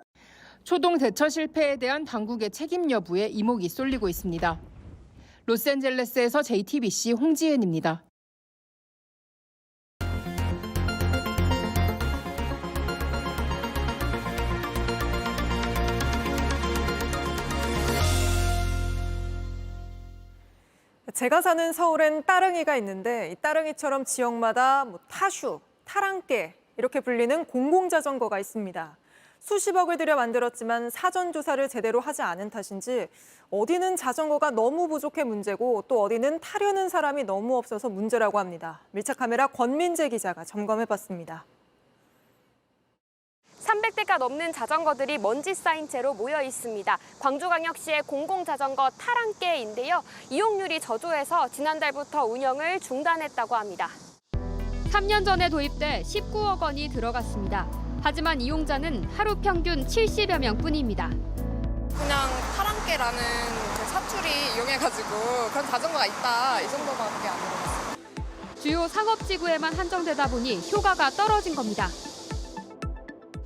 초동 대처 실패에 대한 당국의 책임 여부에 이목이 쏠리고 있습니다. 로스앤젤레스에서 JTBC 홍지은입니다. 제가 사는 서울엔 따릉이가 있는데 이 따릉이처럼 지역마다 타슈, 타랑깨 이렇게 불리는 공공자전거가 있습니다. 수십억을 들여 만들었지만 사전 조사를 제대로 하지 않은 탓인지 어디는 자전거가 너무 부족해 문제고 또 어디는 타려는 사람이 너무 없어서 문제라고 합니다. 밀착카메라 권민재 기자가 점검해봤습니다. 300대가 넘는 자전거들이 먼지 쌓인 채로 모여 있습니다. 광주광역시의 공공자전거 타랑깨인데요. 이용률이 저조해서 지난달부터 운영을 중단했다고 합니다. 3년 전에 도입돼 19억 원이 들어갔습니다. 하지만 이용자는 하루 평균 70여 명뿐입니다. 그냥 타랑깨라는 그 사투리 이용해가지고 그런 자전거가 있다 이 정도밖에 안 들어갔어요. 주요 상업지구에만 한정되다 보니 효과가 떨어진 겁니다.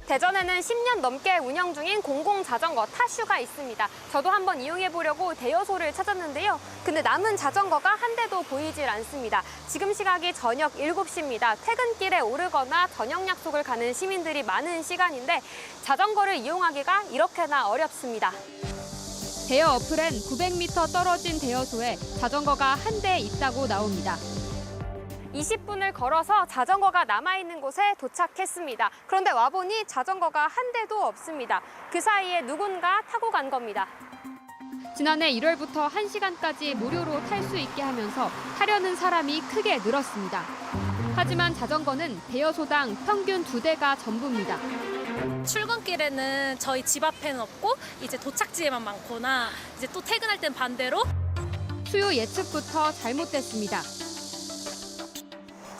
대전에는 10년 넘게 운영 중인 공공자전거 타슈가 있습니다. 저도 한번 이용해보려고 대여소를 찾았는데요. 근데 남은 자전거가 한 대도 보이질 않습니다. 지금 시각이 저녁 7시입니다. 퇴근길에 오르거나 저녁 약속을 가는 시민들이 많은 시간인데 자전거를 이용하기가 이렇게나 어렵습니다. 대여 어플엔 900m 떨어진 대여소에 자전거가 한 대 있다고 나옵니다. 20분을 걸어서 자전거가 남아있는 곳에 도착했습니다. 그런데 와보니 자전거가 한 대도 없습니다. 그 사이에 누군가 타고 간 겁니다. 지난해 1월부터 1시간까지 무료로 탈 수 있게 하면서 타려는 사람이 크게 늘었습니다. 하지만 자전거는 대여소당 평균 2대가 전부입니다. 출근길에는 저희 집 앞에는 없고 이제 도착지에만 많거나 이제 또 퇴근할 땐 반대로 수요 예측부터 잘못됐습니다.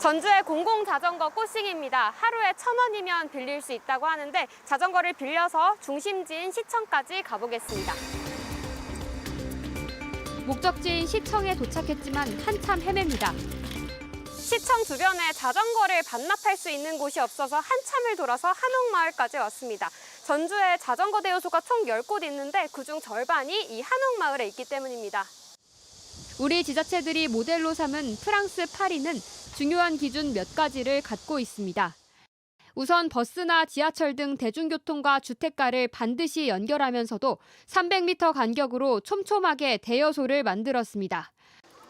전주의 공공자전거 꽃싱입니다. 하루에 1,000원이면 빌릴 수 있다고 하는데 자전거를 빌려서 중심지인 시청까지 가보겠습니다. 목적지인 시청에 도착했지만 한참 헤맵니다. 시청 주변에 자전거를 반납할 수 있는 곳이 없어서 한참을 돌아서 한옥마을까지 왔습니다. 전주에 자전거 대여소가 총 10곳 있는데 그중 절반이 이 한옥마을에 있기 때문입니다. 우리 지자체들이 모델로 삼은 프랑스 파리는 중요한 기준 몇 가지를 갖고 있습니다. 우선 버스나 지하철 등 대중교통과 주택가를 반드시 연결하면서도 300m 간격으로 촘촘하게 대여소를 만들었습니다.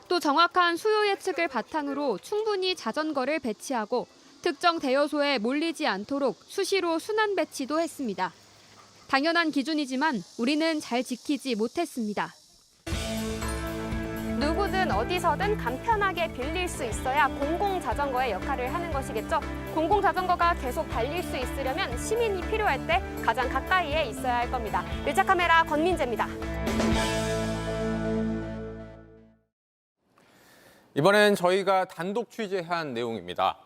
또 정확한 수요 예측을 바탕으로 충분히 자전거를 배치하고 특정 대여소에 몰리지 않도록 수시로 순환 배치도 했습니다. 당연한 기준이지만 우리는 잘 지키지 못했습니다. 누구든 어디서든 간편하게 빌릴 수 있어야 공공자전거의 역할을 하는 것이겠죠. 공공자전거가 계속 달릴 수 있으려면 시민이 필요할 때 가장 가까이에 있어야 할 겁니다. 밀착카메라 권민재입니다. 이번엔 저희가 단독 취재한 내용입니다.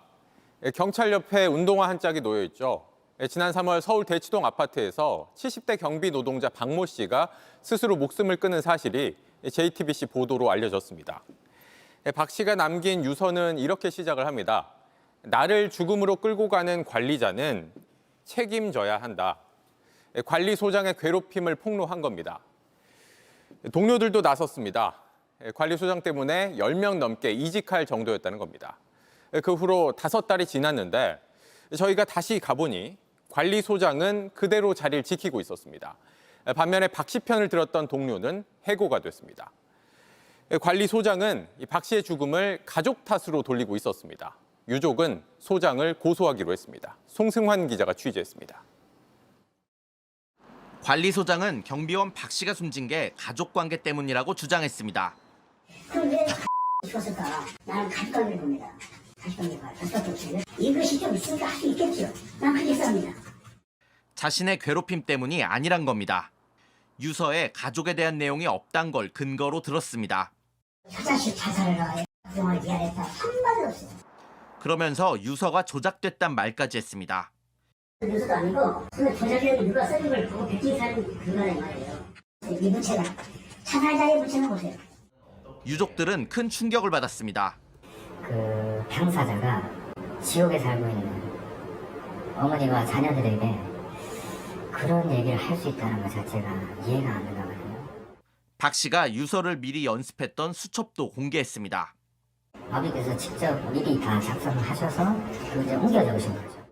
경찰 옆에 운동화 한 짝이 놓여 있죠. 지난 3월 서울 대치동 아파트에서 70대 경비 노동자 박모 씨가 스스로 목숨을 끊은 사실이 JTBC 보도로 알려졌습니다. 박 씨가 남긴 유서는 이렇게 시작을 합니다. 나를 죽음으로 끌고 가는 관리자는 책임져야 한다. 관리소장의 괴롭힘을 폭로한 겁니다. 동료들도 나섰습니다. 관리소장 때문에 10명 넘게 이직할 정도였다는 겁니다. 그 후로 5달이 지났는데 저희가 다시 가보니 관리소장은 그대로 자리를 지키고 있었습니다. 반면에 박 씨 편을 들었던 동료는 해고가 됐습니다. 관리소장은 박 씨의 죽음을 가족 탓으로 돌리고 있었습니다. 유족은 소장을 고소하기로 했습니다. 송승환 기자가 취재했습니다. 관리소장은 경비원 박 씨가 숨진 게 가족관계 때문이라고 주장했습니다. 그럼 왜 죽었을까? 나는 가족관계를 봅니다. 가족관계 봐요. 이것이 좀 있으니까 할 수 있겠죠. 난 그렇게 쌉니다. 자신의 괴롭힘 때문이 아니란 겁니다. 유서에 가족에 대한 내용이 없단 걸 근거로 들었습니다. 자식 자살을 하여 그동안 미안했다. 한마디 없어요. 그러면서 유서가 조작됐단 말까지 했습니다. 유서도 아니고 그 조작력이 누가 써준 걸 보고 베팅사는 그거란 말이에요. 이 문체가 자살자의 문체는 보세요. 유족들은 큰 충격을 받았습니다. 그 당사자가 지옥에 살고 있는 어머니와 자녀들에게 그런 얘기를 할 수 있다는 것 자체가 이해가 안 되거든요. 박 씨가 유서를 미리 연습했던 수첩도 공개했습니다. 아버지께서 직접 미리 다 작성을 하셔서 그걸 옮겨 적으신 거죠.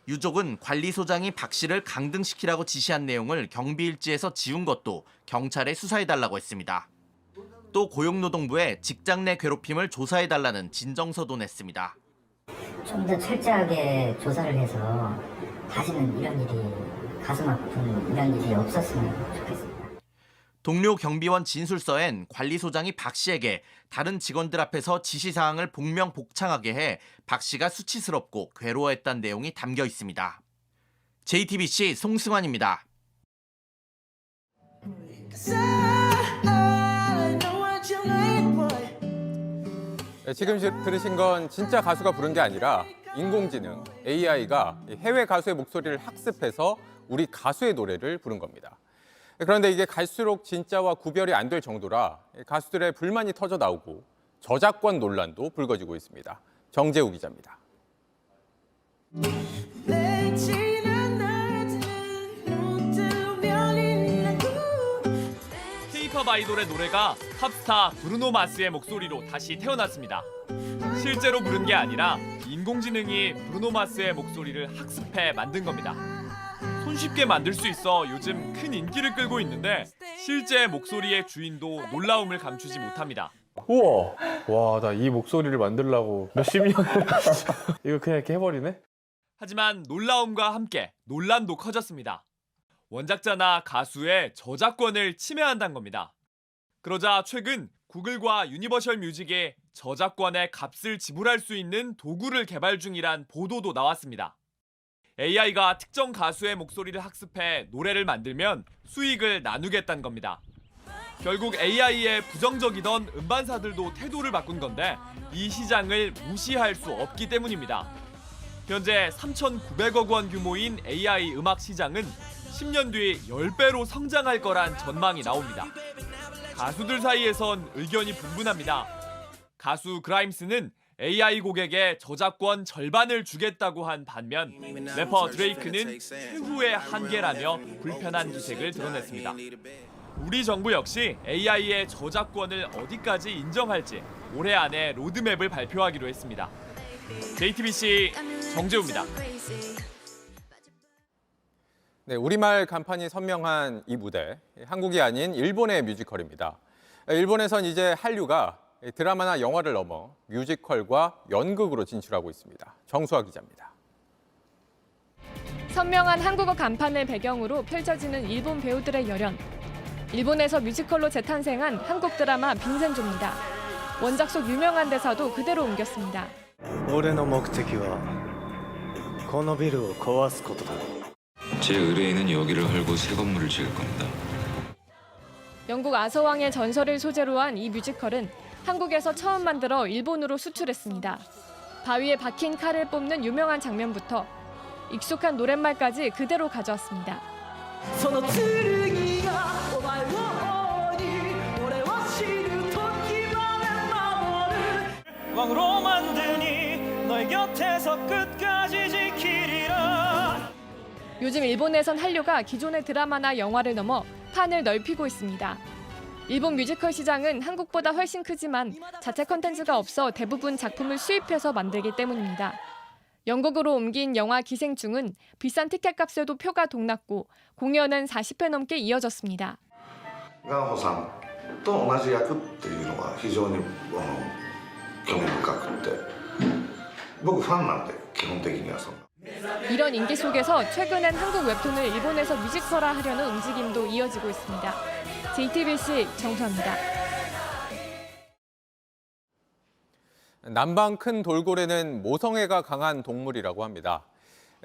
유족은 관리소장이 박 씨를 강등시키라고 지시한 내용을 경비일지에서 지운 것도 경찰에 수사해달라고 했습니다. 또 고용노동부에 직장 내 괴롭힘을 조사해달라는 진정서도 냈습니다. 좀 더 철저하게 조사를 해서 다시는 이런 일이 가슴 아픈 이런 일이 없었으면 좋겠습니다. 동료 경비원 진술서엔 관리소장이 박 씨에게 다른 직원들 앞에서 지시사항을 복명복창하게 해 박 씨가 수치스럽고 괴로워했다는 내용이 담겨 있습니다. JTBC 송승환입니다. 지금 들으신 건 진짜 가수가 부른 게 아니라 인공지능, AI가 해외 가수의 목소리를 학습해서 우리 가수의 노래를 부른 겁니다. 그런데 이게 갈수록 진짜와 구별이 안 될 정도라 가수들의 불만이 터져 나오고 저작권 논란도 불거지고 있습니다. 정재우 기자입니다. K-팝 아이돌의 노래가 팝스타 브루노 마스의 목소리로 다시 태어났습니다. 실제로 부른 게 아니라 인공지능이 브루노 마스의 목소리를 학습해 만든 겁니다. 손쉽게 만들 수 있어 요즘 큰 인기를 끌고 있는데 실제 목소리의 주인도 놀라움을 감추지 못합니다. 우와, 와, 나 이 목소리를 만들려고 몇십 년 이거 그냥 이렇게 해버리네? 하지만 놀라움과 함께 논란도 커졌습니다. 원작자나 가수의 저작권을 침해한다는 겁니다. 그러자 최근 구글과 유니버셜 뮤직에 저작권의 값을 지불할 수 있는 도구를 개발 중이란 보도도 나왔습니다. AI가 특정 가수의 목소리를 학습해 노래를 만들면 수익을 나누겠다는 겁니다. 결국 AI에 부정적이던 음반사들도 태도를 바꾼 건데 이 시장을 무시할 수 없기 때문입니다. 현재 3,900억 원 규모인 AI 음악 시장은 10년 뒤 10배로 성장할 거란 전망이 나옵니다. 가수들 사이에선 의견이 분분합니다. 가수 그라임스는 AI 곡에게 저작권 절반을 주겠다고 한 반면 래퍼 드레이크는 최후의 한계라며 불편한 기색을 드러냈습니다. 우리 정부 역시 AI의 저작권을 어디까지 인정할지 올해 안에 로드맵을 발표하기로 했습니다. JTBC 정재우입니다. 네, 우리말 간판이 선명한 이 무대, 한국이 아닌 일본의 뮤지컬입니다. 일본에선 이제 한류가 드라마나 영화를 넘어 뮤지컬과 연극으로 진출하고 있습니다. 정수아 기자입니다. 선명한 한국어 간판을 배경으로 펼쳐지는 일본 배우들의 열연. 일본에서 뮤지컬로 재탄생한 한국 드라마 빈센조입니다. 원작 속 유명한 대사도 그대로 옮겼습니다. 俺の目的はこのビルを壊すことだ. 제 의뢰인은 여기를 헐고 새 건물을 지을 겁니다. 영국 아서왕의 전설을 소재로 한 이 뮤지컬은 한국에서 처음 만들어 일본으로 수출했습니다. 바위에 박힌 칼을 뽑는 유명한 장면부터 익숙한 노랫말까지 그대로 가져왔습니다. 왕으로 만드니 너의 곁에서 끝까지 지키리라. 요즘 일본에선 한류가 기존의 드라마나 영화를 넘어 판을 넓히고 있습니다. 일본 뮤지컬 시장은 한국보다 훨씬 크지만 자체 컨텐츠가 없어 대부분 작품을 수입해서 만들기 때문입니다. 영국으로 옮긴 영화 기생충은 비싼 티켓값에도 표가 동났고 공연은 40회 넘게 이어졌습니다. ガンホさんと同じ役っていうのが非常に興味深くって僕ファンなんで基本的にはそんな 이런 인기 속에서 최근엔 한국 웹툰을 일본에서 뮤지컬화 하려는 움직임도 이어지고 있습니다. JTBC 정수아입니다. 남방 큰 돌고래는 모성애가 강한 동물이라고 합니다.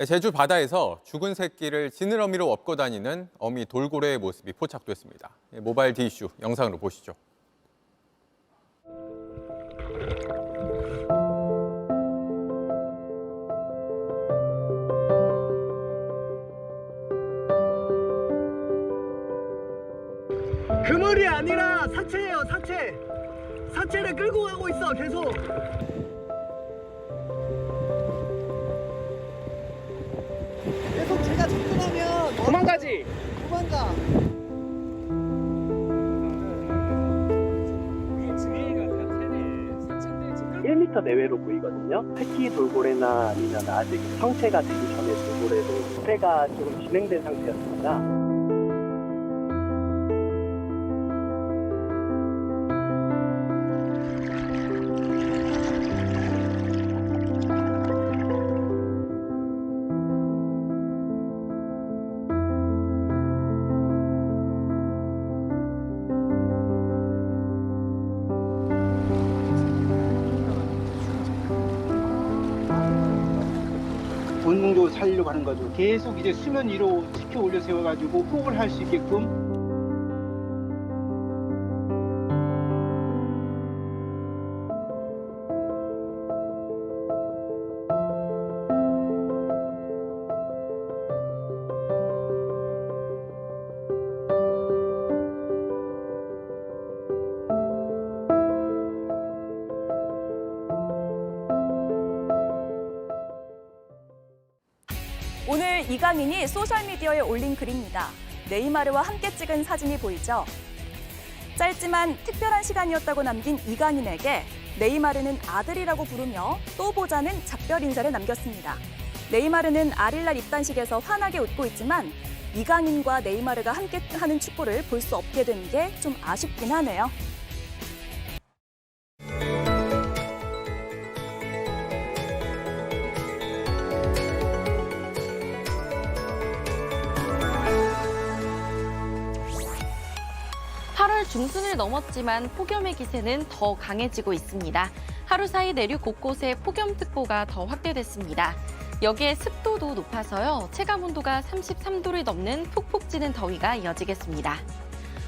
제주 바다에서 죽은 새끼를 지느러미로 업고 다니는 어미 돌고래의 모습이 포착됐습니다. 모바일 D이슈 영상으로 보시죠. 그물이 아니라 사체예요, 사체. 사체를 끌고 가고 있어, 계속. 계속 제가 접근하면 도망가지. 도망가. 1m 내외로 보이거든요. 새끼 돌고래나 아니면 아직 성체가 되기 전에 돌고래도 폐가 조금 진행된 상태였습니다. 본능적으로 살리려고 하는 거죠. 계속 이제 수면 위로 시켜 올려 세워가지고 호흡을 할 수 있게끔. 오늘 이강인이 소셜미디어에 올린 글입니다. 네이마르와 함께 찍은 사진이 보이죠? 짧지만 특별한 시간이었다고 남긴 이강인에게 네이마르는 아들이라고 부르며 또 보자는 작별 인사를 남겼습니다. 네이마르는 아릴날 입단식에서 환하게 웃고 있지만 이강인과 네이마르가 함께 하는 축구를 볼 수 없게 된 게 좀 아쉽긴 하네요. 중순을 넘었지만 폭염의 기세는 더 강해지고 있습니다. 하루 사이 내륙 곳곳에 폭염특보가 더 확대됐습니다. 여기에 습도도 높아서요. 체감온도가 33도를 넘는 푹푹 찌는 더위가 이어지겠습니다.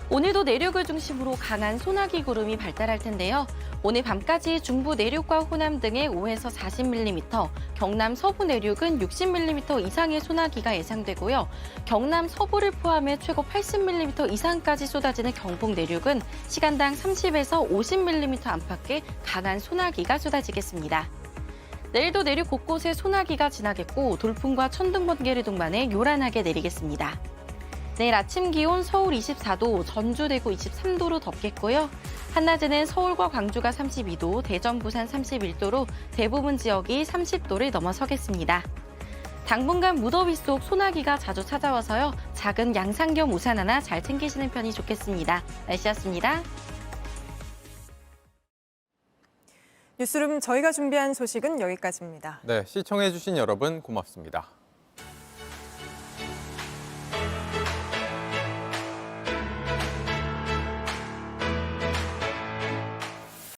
오늘도 내륙을 중심으로 강한 소나기 구름이 발달할 텐데요. 오늘 밤까지 중부 내륙과 호남 등에 5에서 40mm, 경남 서부 내륙은 60mm 이상의 소나기가 예상되고요. 경남 서부를 포함해 최고 80mm 이상까지 쏟아지는 경북 내륙은 시간당 30에서 50mm 안팎의 강한 소나기가 쏟아지겠습니다. 내일도 내륙 곳곳에 소나기가 지나겠고 돌풍과 천둥, 번개를 동반해 요란하게 내리겠습니다. 내일 아침 기온 서울 24도, 전주, 대구 23도로 덥겠고요. 한낮에는 서울과 광주가 32도, 대전, 부산 31도로 대부분 지역이 30도를 넘어서겠습니다. 당분간 무더위 속 소나기가 자주 찾아와서요. 작은 양산 겸 우산 하나 잘 챙기시는 편이 좋겠습니다. 날씨였습니다. 뉴스룸 저희가 준비한 소식은 여기까지입니다. 네, 시청해주신 여러분 고맙습니다.